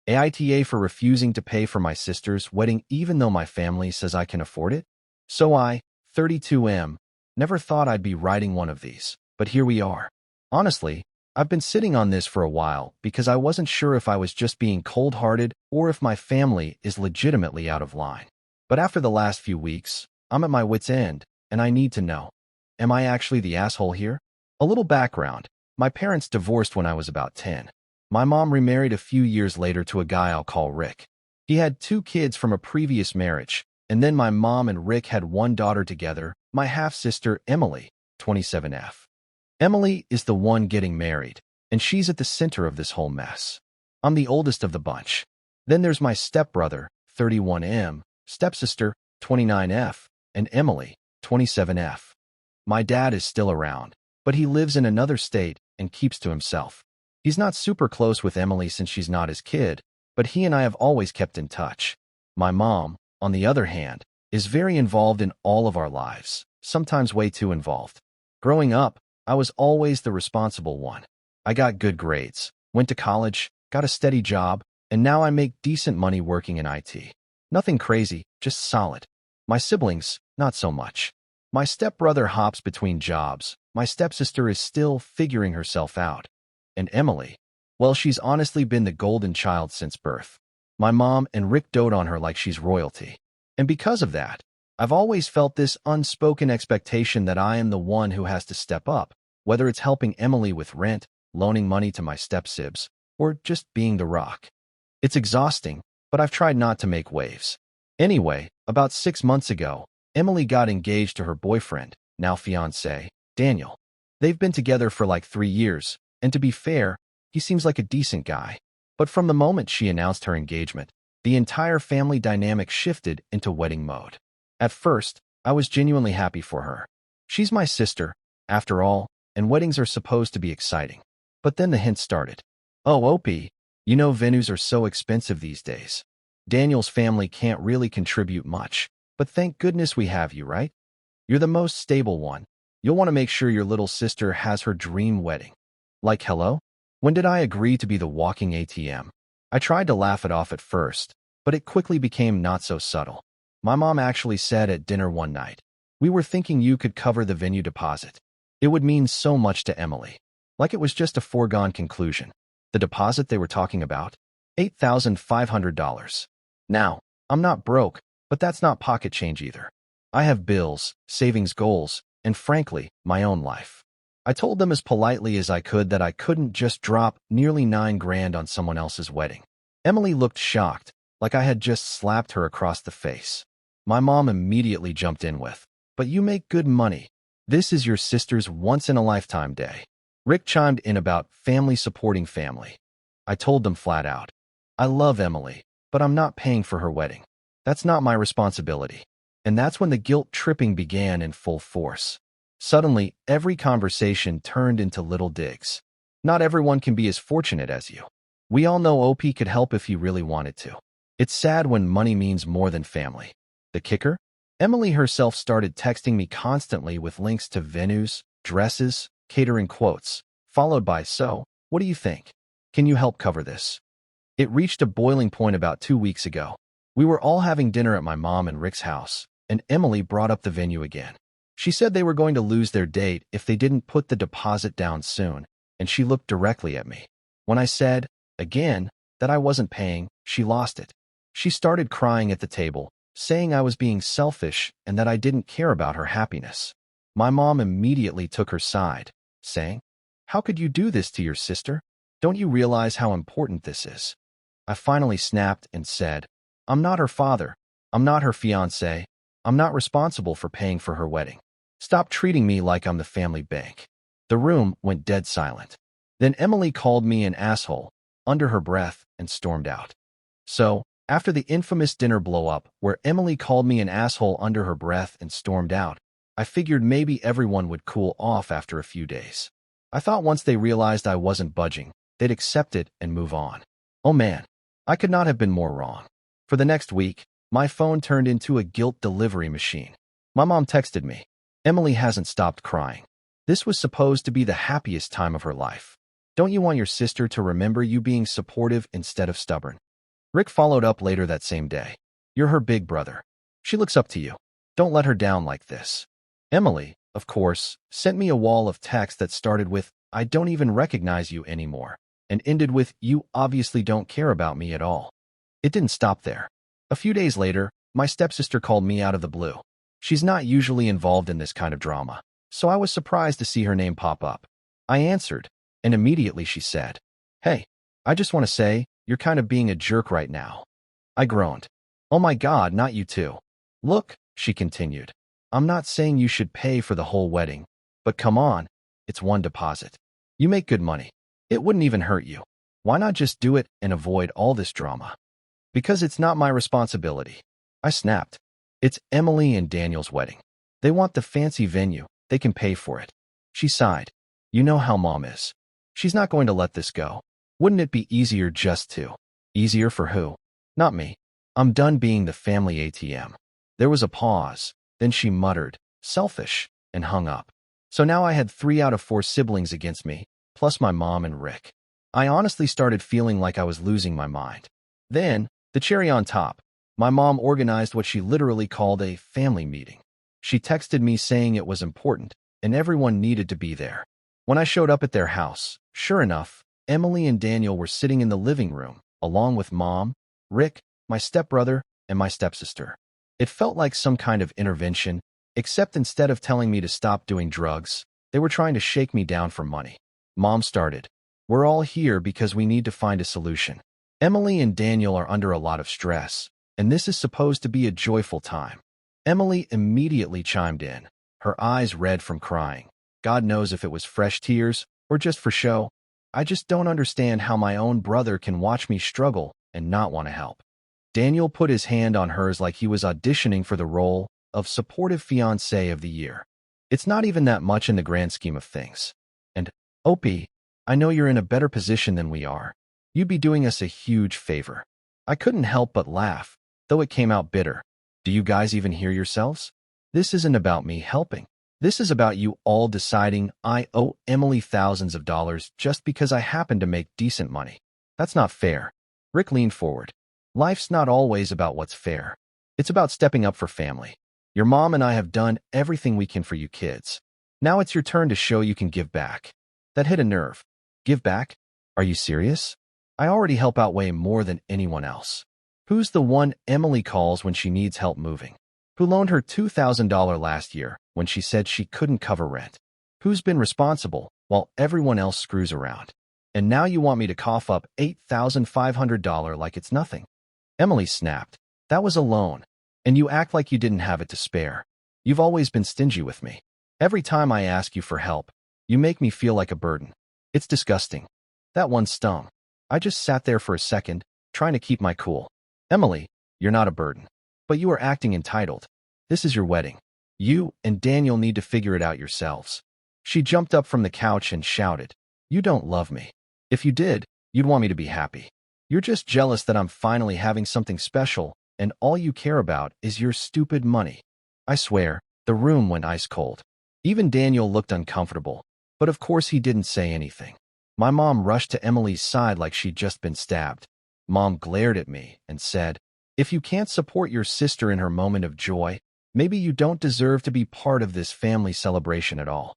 AITA for refusing to pay for my sister's wedding even though my family says I can afford it? So I, 32M, never thought I'd be writing one of these, but here we are. Honestly, I've been sitting on this for a while because I wasn't sure if I was just being cold-hearted or if my family is legitimately out of line. But after the last few weeks, I'm at my wit's end, and I need to know. Am I actually the asshole here? A little background. My parents divorced when I was about 10. My mom remarried a few years later to a guy I'll call Rick. He had 2 kids from a previous marriage, and then my mom and Rick had 1 daughter together, my half-sister Emily, 27F. Emily is the one getting married, and she's at the center of this whole mess. I'm the oldest of the bunch. Then there's my stepbrother, 31M, stepsister, 29F, and Emily, 27F. My dad is still around, but he lives in another state and keeps to himself. He's not super close with Emily since she's not his kid, but he and I have always kept in touch. My mom, on the other hand, is very involved in all of our lives, sometimes way too involved. Growing up, I was always the responsible one. I got good grades, went to college, got a steady job, and now I make decent money working in IT. Nothing crazy, just solid. My siblings, not so much. My stepbrother hops between jobs. My stepsister is still figuring herself out. And Emily, well, she's honestly been the golden child since birth. My mom and Rick dote on her like she's royalty. And because of that, I've always felt this unspoken expectation that I am the one who has to step up, whether it's helping Emily with rent, loaning money to my stepsibs, or just being the rock. It's exhausting, but I've tried not to make waves. Anyway, about 6 months ago, Emily got engaged to her boyfriend, now fiancé, Daniel. They've been together for like 3 years, and to be fair, he seems like a decent guy. But from the moment she announced her engagement, the entire family dynamic shifted into wedding mode. At first, I was genuinely happy for her. She's my sister, after all, and weddings are supposed to be exciting. But then the hints started. Oh, OP, you know venues are so expensive these days. Daniel's family can't really contribute much, but thank goodness we have you, right? You're the most stable one. You'll want to make sure your little sister has her dream wedding. Like, hello? When did I agree to be the walking ATM? I tried to laugh it off at first, but it quickly became not so subtle. My mom actually said at dinner one night, "We were thinking you could cover the venue deposit. It would mean so much to Emily." Like it was just a foregone conclusion. The deposit they were talking about? $8,500. Now, I'm not broke, but that's not pocket change either. I have bills, savings goals, and frankly, my own life. I told them as politely as I could that I couldn't just drop nearly $9,000 on someone else's wedding. Emily looked shocked, like I had just slapped her across the face. My mom immediately jumped in with, "But you make good money. This is your sister's once-in-a-lifetime day." Rick chimed in about family supporting family. I told them flat out, "I love Emily, but I'm not paying for her wedding. That's not my responsibility." And that's when the guilt tripping began in full force. Suddenly, every conversation turned into little digs. Not everyone can be as fortunate as you. We all know OP could help if he really wanted to. It's sad when money means more than family. The kicker? Emily herself started texting me constantly with links to venues, dresses, catering quotes, followed by, "So, what do you think? Can you help cover this?" It reached a boiling point about 2 weeks ago. We were all having dinner at my mom and Rick's house, and Emily brought up the venue again. She said they were going to lose their date if they didn't put the deposit down soon, and she looked directly at me. When I said, again, that I wasn't paying, she lost it. She started crying at the table, saying I was being selfish and that I didn't care about her happiness. My mom immediately took her side, saying, "How could you do this to your sister? Don't you realize how important this is?" I finally snapped and said, "I'm not her father. I'm not her fiancé. I'm not responsible for paying for her wedding. Stop treating me like I'm the family bank." The room went dead silent. Then Emily called me an asshole, under her breath, and stormed out. So, after the infamous dinner blow-up, where Emily called me an asshole under her breath and stormed out, I figured maybe everyone would cool off after a few days. I thought once they realized I wasn't budging, they'd accept it and move on. Oh man, I could not have been more wrong. For the next week, my phone turned into a guilt delivery machine. My mom texted me, "Emily hasn't stopped crying. This was supposed to be the happiest time of her life. Don't you want your sister to remember you being supportive instead of stubborn?" Rick followed up later that same day. You're her big brother. She looks up to you. Don't let her down like this. Emily, of course, sent me a wall of text that started with, I don't even recognize you anymore, and ended with, you obviously don't care about me at all. It didn't stop there. A few days later, my stepsister called me out of the blue. She's not usually involved in this kind of drama, so I was surprised to see her name pop up. I answered, and immediately she said, Hey, I just want to say, you're kind of being a jerk right now. I groaned. Oh my God, not you too. Look, she continued, I'm not saying you should pay for the whole wedding, but come on, it's one deposit. You make good money. It wouldn't even hurt you. Why not just do it and avoid all this drama? Because it's not my responsibility. I snapped. It's Emily and Daniel's wedding. They want the fancy venue. They can pay for it. She sighed. You know how Mom is. She's not going to let this go. Wouldn't it be easier just to? Easier for who? Not me. I'm done being the family ATM. There was a pause. Then she muttered, selfish, and hung up. So now I had 3 out of 4 siblings against me, plus my mom and Rick. I honestly started feeling like I was losing my mind. Then, the cherry on top, my mom organized what she literally called a family meeting. She texted me saying it was important, and everyone needed to be there. When I showed up at their house, sure enough, Emily and Daniel were sitting in the living room, along with Mom, Rick, my stepbrother, and my stepsister. It felt like some kind of intervention, except instead of telling me to stop doing drugs, they were trying to shake me down for money. Mom started, We're all here because we need to find a solution. Emily and Daniel are under a lot of stress, and this is supposed to be a joyful time. Emily immediately chimed in, her eyes red from crying. God knows if it was fresh tears or just for show. I just don't understand how my own brother can watch me struggle and not want to help. Daniel put his hand on hers like he was auditioning for the role of supportive fiancé of the year. It's not even that much in the grand scheme of things. And, Opie, I know you're in a better position than we are. You'd be doing us a huge favor. I couldn't help but laugh, though it came out bitter. Do you guys even hear yourselves? This isn't about me helping. This is about you all deciding I owe Emily thousands of dollars just because I happen to make decent money. That's not fair. Rick leaned forward. Life's not always about what's fair. It's about stepping up for family. Your mom and I have done everything we can for you kids. Now it's your turn to show you can give back. That hit a nerve. Give back? Are you serious? I already help out way more than anyone else. Who's the one Emily calls when she needs help moving? Who loaned her $2,000 last year when she said she couldn't cover rent? Who's been responsible while everyone else screws around? And now you want me to cough up $8,500 like it's nothing. Emily snapped. That was a loan, and you act like you didn't have it to spare. You've always been stingy with me. Every time I ask you for help, you make me feel like a burden. It's disgusting. That one stung. I just sat there for a second, trying to keep my cool. Emily, you're not a burden. But you are acting entitled. This is your wedding. You and Daniel need to figure it out yourselves. She jumped up from the couch and shouted, You don't love me. If you did, you'd want me to be happy. You're just jealous that I'm finally having something special, and all you care about is your stupid money. I swear, the room went ice cold. Even Daniel looked uncomfortable, but of course he didn't say anything. My mom rushed to Emily's side like she'd just been stabbed. Mom glared at me and said, If you can't support your sister in her moment of joy, maybe you don't deserve to be part of this family celebration at all.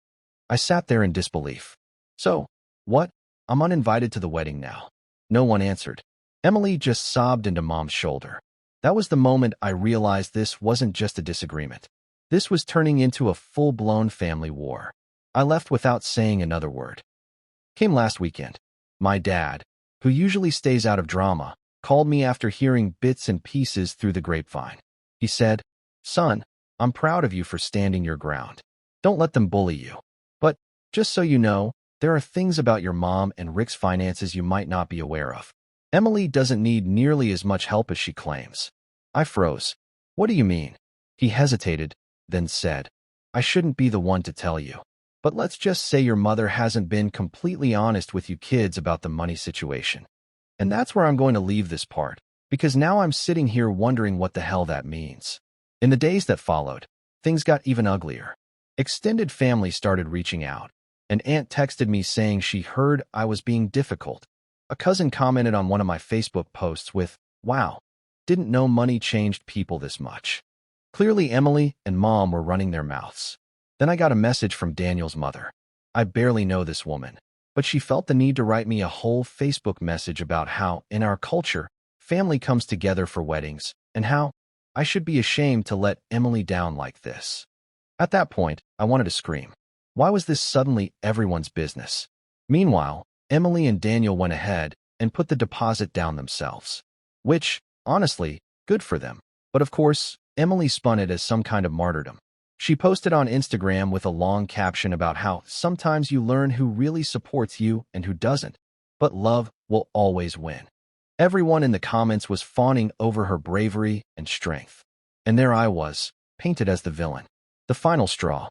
I sat there in disbelief. So, what? I'm uninvited to the wedding now. No one answered. Emily just sobbed into Mom's shoulder. That was the moment I realized this wasn't just a disagreement. This was turning into a full-blown family war. I left without saying another word. Came last weekend. My dad, who usually stays out of drama, called me after hearing bits and pieces through the grapevine. He said, Son, I'm proud of you for standing your ground. Don't let them bully you. But, just so you know, there are things about your mom and Rick's finances you might not be aware of. Emily doesn't need nearly as much help as she claims. I froze. What do you mean? He hesitated, then said, I shouldn't be the one to tell you. But let's just say your mother hasn't been completely honest with you kids about the money situation. And that's where I'm going to leave this part, because now I'm sitting here wondering what the hell that means. In the days that followed, things got even uglier. Extended family started reaching out. An aunt texted me saying she heard I was being difficult. A cousin commented on one of my Facebook posts with, Wow, didn't know money changed people this much. Clearly, Emily and Mom were running their mouths. Then I got a message from Daniel's mother. I barely know this woman, but she felt the need to write me a whole Facebook message about how, in our culture, family comes together for weddings, and how I should be ashamed to let Emily down like this. At that point, I wanted to scream. Why was this suddenly everyone's business? Meanwhile, Emily and Daniel went ahead and put the deposit down themselves. Which, honestly, good for them. But of course, Emily spun it as some kind of martyrdom. She posted on Instagram with a long caption about how sometimes you learn who really supports you and who doesn't, but love will always win. Everyone in the comments was fawning over her bravery and strength. And there I was, painted as the villain. The final straw.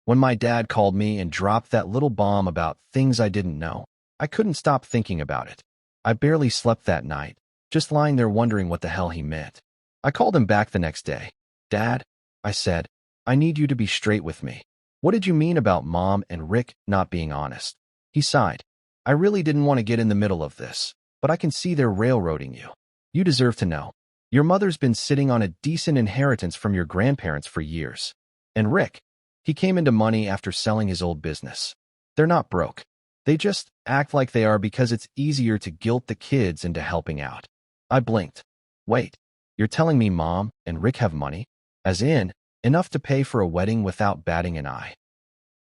When my dad called me and dropped that little bomb about things I didn't know, I couldn't stop thinking about it. I barely slept that night, just lying there wondering what the hell he meant. I called him back the next day. Dad, I said, I need you to be straight with me. What did you mean about Mom and Rick not being honest? He sighed. I really didn't want to get in the middle of this, but I can see they're railroading you. You deserve to know. Your mother's been sitting on a decent inheritance from your grandparents for years. And Rick, he came into money after selling his old business. They're not broke. They just act like they are because it's easier to guilt the kids into helping out. I blinked. Wait, you're telling me Mom and Rick have money? As in, enough to pay for a wedding without batting an eye?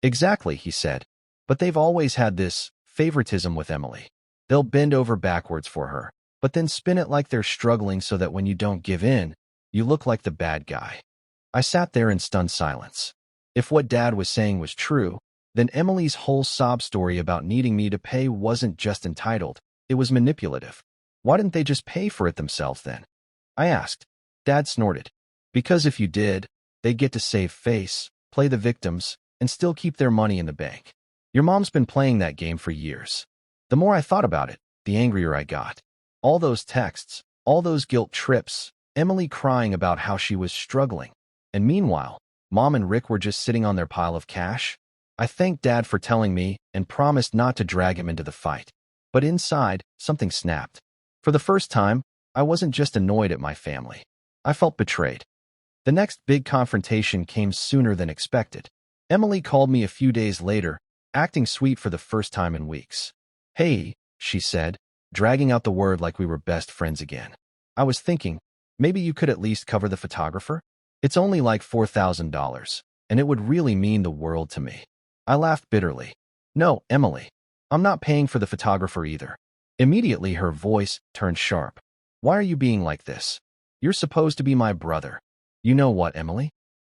Exactly, he said. But they've always had this favoritism with Emily. They'll bend over backwards for her, but then spin it like they're struggling so that when you don't give in, you look like the bad guy. I sat there in stunned silence. If what Dad was saying was true, then Emily's whole sob story about needing me to pay wasn't just entitled, it was manipulative. Why didn't they just pay for it themselves then? I asked. Dad snorted. Because if you did, they'd get to save face, play the victims, and still keep their money in the bank. Your mom's been playing that game for years. The more I thought about it, the angrier I got. All those texts, all those guilt trips, Emily crying about how she was struggling. And meanwhile, Mom and Rick were just sitting on their pile of cash. I thanked Dad for telling me and promised not to drag him into the fight. But inside, something snapped. For the first time, I wasn't just annoyed at my family. I felt betrayed. The next big confrontation came sooner than expected. Emily called me a few days later, acting sweet for the first time in weeks. Hey, she said, dragging out the word like we were best friends again. I was thinking, maybe you could at least cover the photographer? It's only like $4,000, and it would really mean the world to me. I laughed bitterly. No, Emily, I'm not paying for the photographer either. Immediately her voice turned sharp. Why are you being like this? You're supposed to be my brother. You know what, Emily?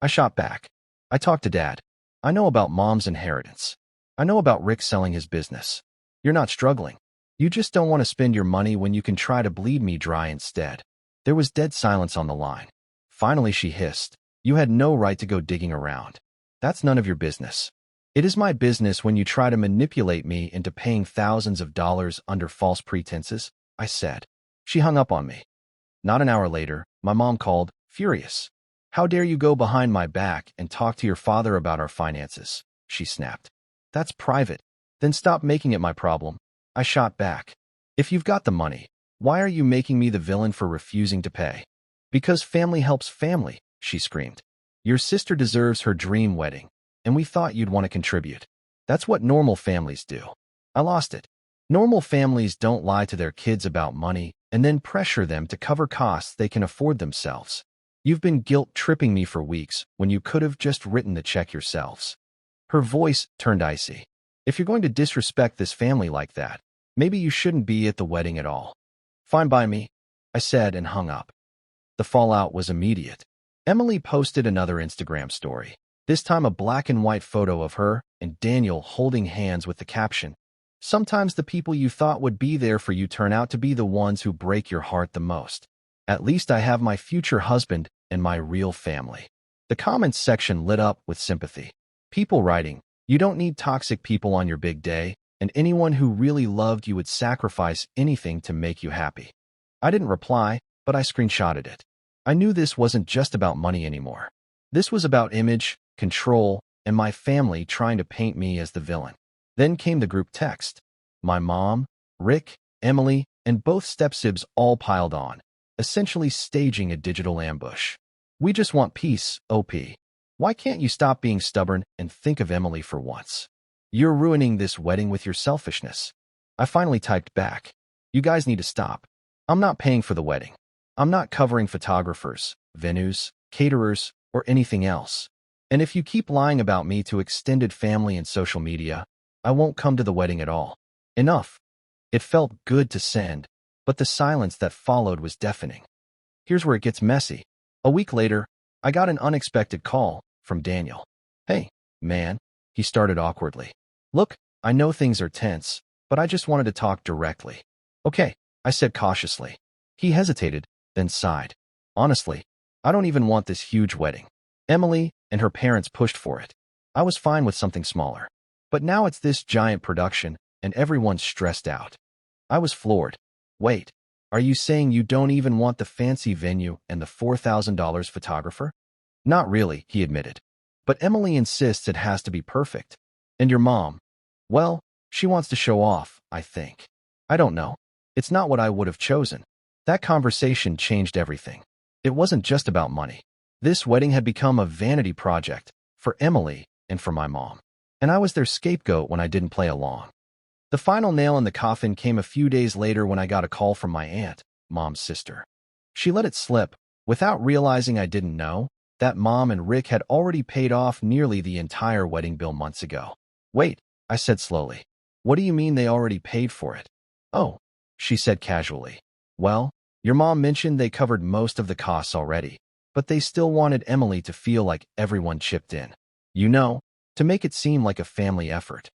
I shot back. I talked to Dad. I know about Mom's inheritance. I know about Rick selling his business. You're not struggling. You just don't want to spend your money when you can try to bleed me dry instead. There was dead silence on the line. Finally she hissed. You had no right to go digging around. That's none of your business. It is my business when you try to manipulate me into paying thousands of dollars under false pretenses, I said. She hung up on me. Not an hour later, my mom called, furious. How dare you go behind my back and talk to your father about our finances, she snapped. That's private. Then stop making it my problem. I shot back. If you've got the money, why are you making me the villain for refusing to pay? Because family helps family, she screamed. Your sister deserves her dream wedding, and we thought you'd want to contribute. That's what normal families do. I lost it. Normal families don't lie to their kids about money and then pressure them to cover costs they can afford themselves. You've been guilt-tripping me for weeks when you could have just written the check yourselves. Her voice turned icy. If you're going to disrespect this family like that, maybe you shouldn't be at the wedding at all. Fine by me, I said and hung up. The fallout was immediate. Emily posted another Instagram story, this time a black and white photo of her and Daniel holding hands with the caption, sometimes the people you thought would be there for you turn out to be the ones who break your heart the most. At least I have my future husband and my real family. The comments section lit up with sympathy. People writing, you don't need toxic people on your big day, and anyone who really loved you would sacrifice anything to make you happy. I didn't reply, but I screenshotted it. I knew this wasn't just about money anymore. This was about image, control, and my family trying to paint me as the villain. Then came the group text. My mom, Rick, Emily, and both stepsibs all piled on. essentially staging a digital ambush. We just want peace, OP. Why can't you stop being stubborn and think of Emily for once? You're ruining this wedding with your selfishness. I finally typed back. You guys need to stop. I'm not paying for the wedding. I'm not covering photographers, venues, caterers, or anything else. And if you keep lying about me to extended family and social media, I won't come to the wedding at all. Enough. It felt good to send, but the silence that followed was deafening. Here's where it gets messy. A week later, I got an unexpected call from Daniel. Hey, man, he started awkwardly. Look, I know things are tense, but I just wanted to talk directly. Okay, I said cautiously. He hesitated, then sighed. Honestly, I don't even want this huge wedding. Emily and her parents pushed for it. I was fine with something smaller. But now it's this giant production, and everyone's stressed out. I was floored. Wait, are you saying you don't even want the fancy venue and the $4,000 photographer? Not really, he admitted. But Emily insists it has to be perfect. And your mom? Well, she wants to show off, I think. I don't know. It's not what I would have chosen. That conversation changed everything. It wasn't just about money. This wedding had become a vanity project for Emily and for my mom. And I was their scapegoat when I didn't play along. The final nail in the coffin came a few days later when I got a call from my aunt, Mom's sister. She let it slip, without realizing I didn't know, that Mom and Rick had already paid off nearly the entire wedding bill months ago. Wait, I said slowly. What do you mean they already paid for it? Oh, she said casually. Well, your mom mentioned they covered most of the costs already, but they still wanted Emily to feel like everyone chipped in. You know, to make it seem like a family effort.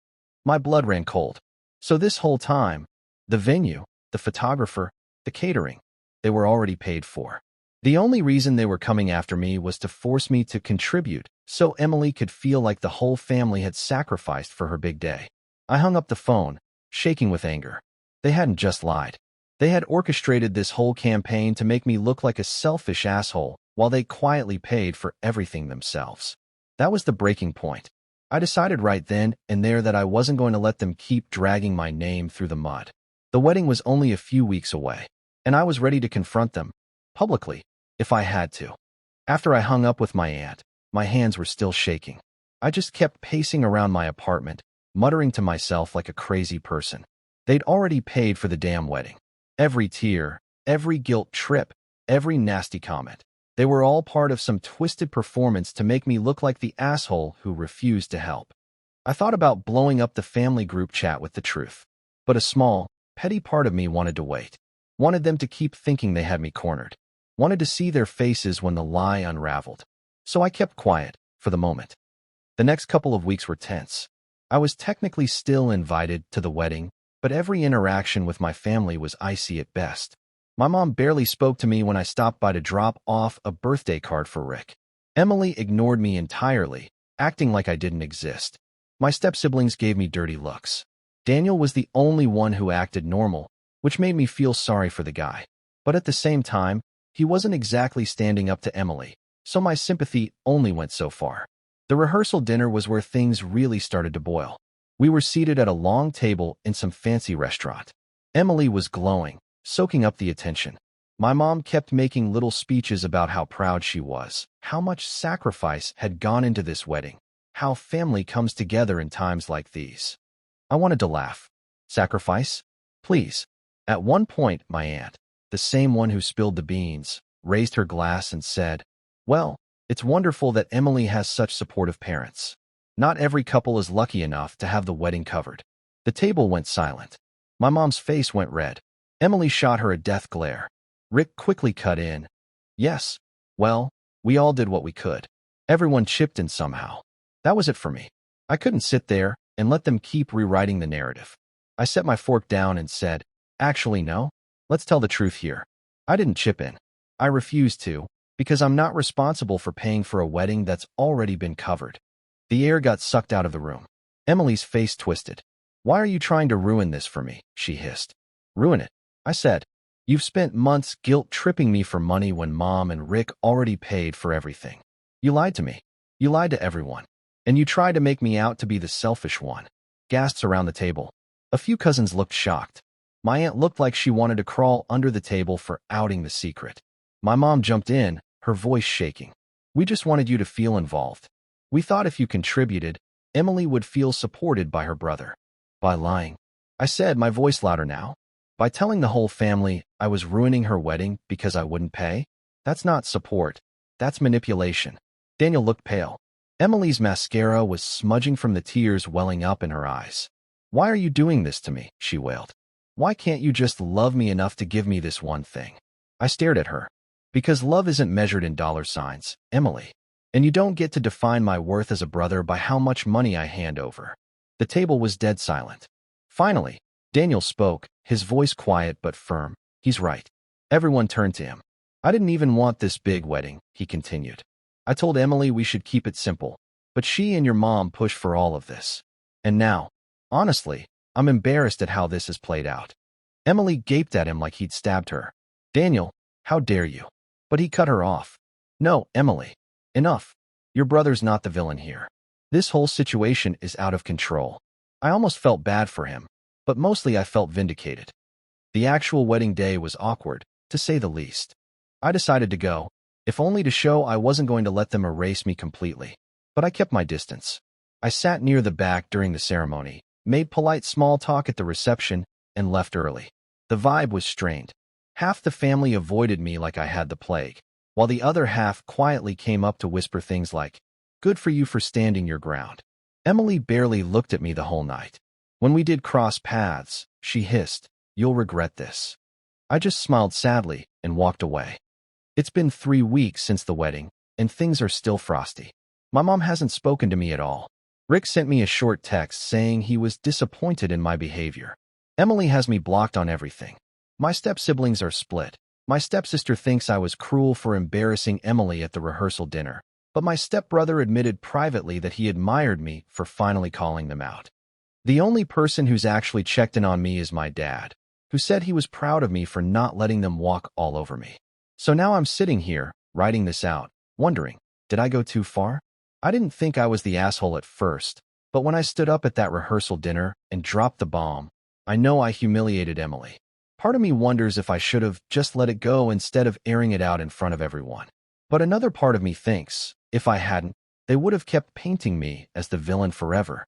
My blood ran cold. So this whole time, the venue, the photographer, the catering, they were already paid for. The only reason they were coming after me was to force me to contribute so Emily could feel like the whole family had sacrificed for her big day. I hung up the phone, shaking with anger. They hadn't just lied. They had orchestrated this whole campaign to make me look like a selfish asshole while they quietly paid for everything themselves. That was the breaking point. I decided right then and there that I wasn't going to let them keep dragging my name through the mud. The wedding was only a few weeks away, and I was ready to confront them, publicly, if I had to. After I hung up with my aunt, my hands were still shaking. I just kept pacing around my apartment, muttering to myself like a crazy person. They'd already paid for the damn wedding. Every tear, every guilt trip, every nasty comment. They were all part of some twisted performance to make me look like the asshole who refused to help. I thought about blowing up the family group chat with the truth. But a small, petty part of me wanted to wait. Wanted them to keep thinking they had me cornered. Wanted to see their faces when the lie unraveled. So I kept quiet, for the moment. The next couple of weeks were tense. I was technically still invited to the wedding, but every interaction with my family was icy at best. My mom barely spoke to me when I stopped by to drop off a birthday card for Rick. Emily ignored me entirely, acting like I didn't exist. My step-siblings gave me dirty looks. Daniel was the only one who acted normal, which made me feel sorry for the guy. But at the same time, he wasn't exactly standing up to Emily, so my sympathy only went so far. The rehearsal dinner was where things really started to boil. We were seated at a long table in some fancy restaurant. Emily was glowing, soaking up the attention. My mom kept making little speeches about how proud she was, how much sacrifice had gone into this wedding, how family comes together in times like these. I wanted to laugh. Sacrifice? Please. At one point, my aunt, the same one who spilled the beans, raised her glass and said, "Well, it's wonderful that Emily has such supportive parents. Not every couple is lucky enough to have the wedding covered." The table went silent. My mom's face went red. Emily shot her a death glare. Rick quickly cut in. "Yes, well, we all did what we could. Everyone chipped in somehow. That was it for me. I couldn't sit there and let them keep rewriting the narrative. I set my fork down and said, actually no, let's tell the truth here. I didn't chip in. I refused to, because I'm not responsible for paying for a wedding that's already been covered." The air got sucked out of the room. Emily's face twisted. "Why are you trying to ruin this for me?" she hissed. "Ruin it," I said. "You've spent months guilt-tripping me for money when Mom and Rick already paid for everything. You lied to me. You lied to everyone. And you tried to make me out to be the selfish one." Gasps around the table. A few cousins looked shocked. My aunt looked like she wanted to crawl under the table for outing the secret. My mom jumped in, her voice shaking. We just wanted you to feel involved. We thought if you contributed, Emily would feel supported by her brother. By lying. I said, my voice louder now. By telling the whole family I was ruining her wedding because I wouldn't pay? That's not support. That's manipulation. Daniel looked pale. Emily's mascara was smudging from the tears welling up in her eyes. Why are you doing this to me? She wailed. Why can't you just love me enough to give me this one thing? I stared at her. Because love isn't measured in dollar signs, Emily. And you don't get to define my worth as a brother by how much money I hand over. The table was dead silent. Finally, Daniel spoke, his voice quiet but firm. He's right. Everyone turned to him. I didn't even want this big wedding, he continued. I told Emily we should keep it simple, but she and your mom pushed for all of this. And now, honestly, I'm embarrassed at how this has played out. Emily gaped at him like he'd stabbed her. Daniel, how dare you? But he cut her off. No, Emily. Enough. Your brother's not the villain here. This whole situation is out of control. I almost felt bad for him, but mostly I felt vindicated. The actual wedding day was awkward, to say the least. I decided to go, if only to show I wasn't going to let them erase me completely. But I kept my distance. I sat near the back during the ceremony, made polite small talk at the reception, and left early. The vibe was strained. Half the family avoided me like I had the plague, while the other half quietly came up to whisper things like, "Good for you for standing your ground." Emily barely looked at me the whole night. When we did cross paths, she hissed, "You'll regret this." I just smiled sadly and walked away. It's been 3 weeks since the wedding, and things are still frosty. My mom hasn't spoken to me at all. Rick sent me a short text saying he was disappointed in my behavior. Emily has me blocked on everything. My step-siblings are split. My stepsister thinks I was cruel for embarrassing Emily at the rehearsal dinner, but my stepbrother admitted privately that he admired me for finally calling them out. The only person who's actually checked in on me is my dad, who said he was proud of me for not letting them walk all over me. So now I'm sitting here, writing this out, wondering, did I go too far? I didn't think I was the asshole at first, but when I stood up at that rehearsal dinner and dropped the bomb, I know I humiliated Emily. Part of me wonders if I should have just let it go instead of airing it out in front of everyone. But another part of me thinks, if I hadn't, they would have kept painting me as the villain forever.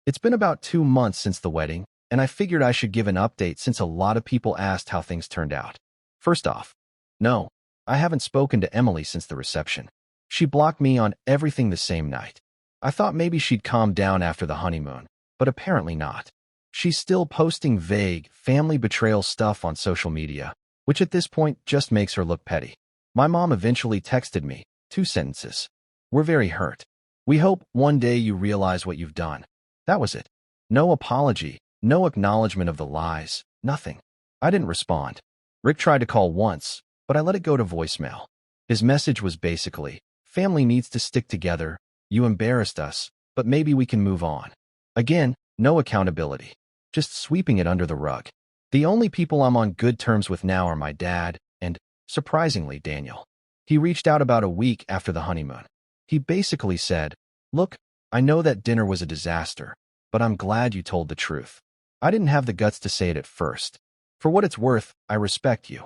It's been about 2 months since the wedding, and I figured I should give an update since a lot of people asked how things turned out. First off, no, I haven't spoken to Emily since the reception. She blocked me on everything the same night. I thought maybe she'd calm down after the honeymoon, but apparently not. She's still posting vague, family betrayal stuff on social media, which at this point just makes her look petty. My mom eventually texted me, 2 sentences. "We're very hurt. We hope one day you realize what you've done." That was it. No apology, no acknowledgement of the lies, nothing. I didn't respond. Rick tried to call once, but I let it go to voicemail. His message was basically, "Family needs to stick together. You embarrassed us, but maybe we can move on." Again, no accountability. Just sweeping it under the rug. The only people I'm on good terms with now are my dad and, surprisingly, Daniel. He reached out about a week after the honeymoon. He basically said, "Look, I know that dinner was a disaster, but I'm glad you told the truth. I didn't have the guts to say it at first. For what it's worth, I respect you."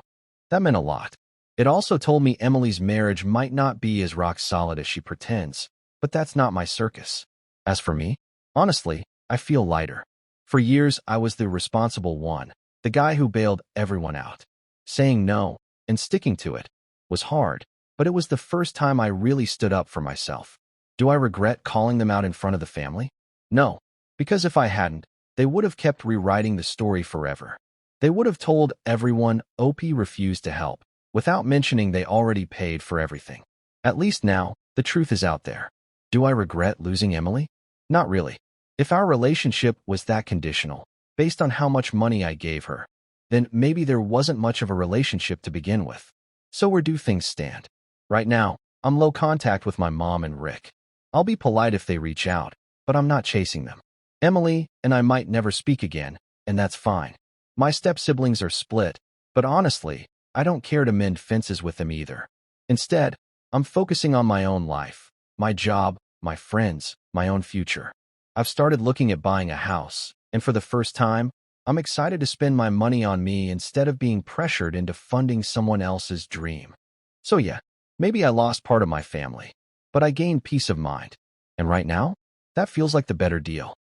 That meant a lot. It also told me Emily's marriage might not be as rock solid as she pretends, but that's not my circus. As for me, honestly, I feel lighter. For years, I was the responsible one, the guy who bailed everyone out. Saying no, and sticking to it, was hard, but it was the first time I really stood up for myself. Do I regret calling them out in front of the family? No, because if I hadn't, they would have kept rewriting the story forever. They would have told everyone OP refused to help, without mentioning they already paid for everything. At least now, the truth is out there. Do I regret losing Emily? Not really. If our relationship was that conditional, based on how much money I gave her, then maybe there wasn't much of a relationship to begin with. So where do things stand? Right now, I'm low contact with my mom and Rick. I'll be polite if they reach out, but I'm not chasing them. Emily and I might never speak again, and that's fine. My step-siblings are split, but honestly, I don't care to mend fences with them either. Instead, I'm focusing on my own life, my job, my friends, my own future. I've started looking at buying a house, and for the first time, I'm excited to spend my money on me instead of being pressured into funding someone else's dream. So yeah, maybe I lost part of my family, but I gained peace of mind. And right now, that feels like the better deal.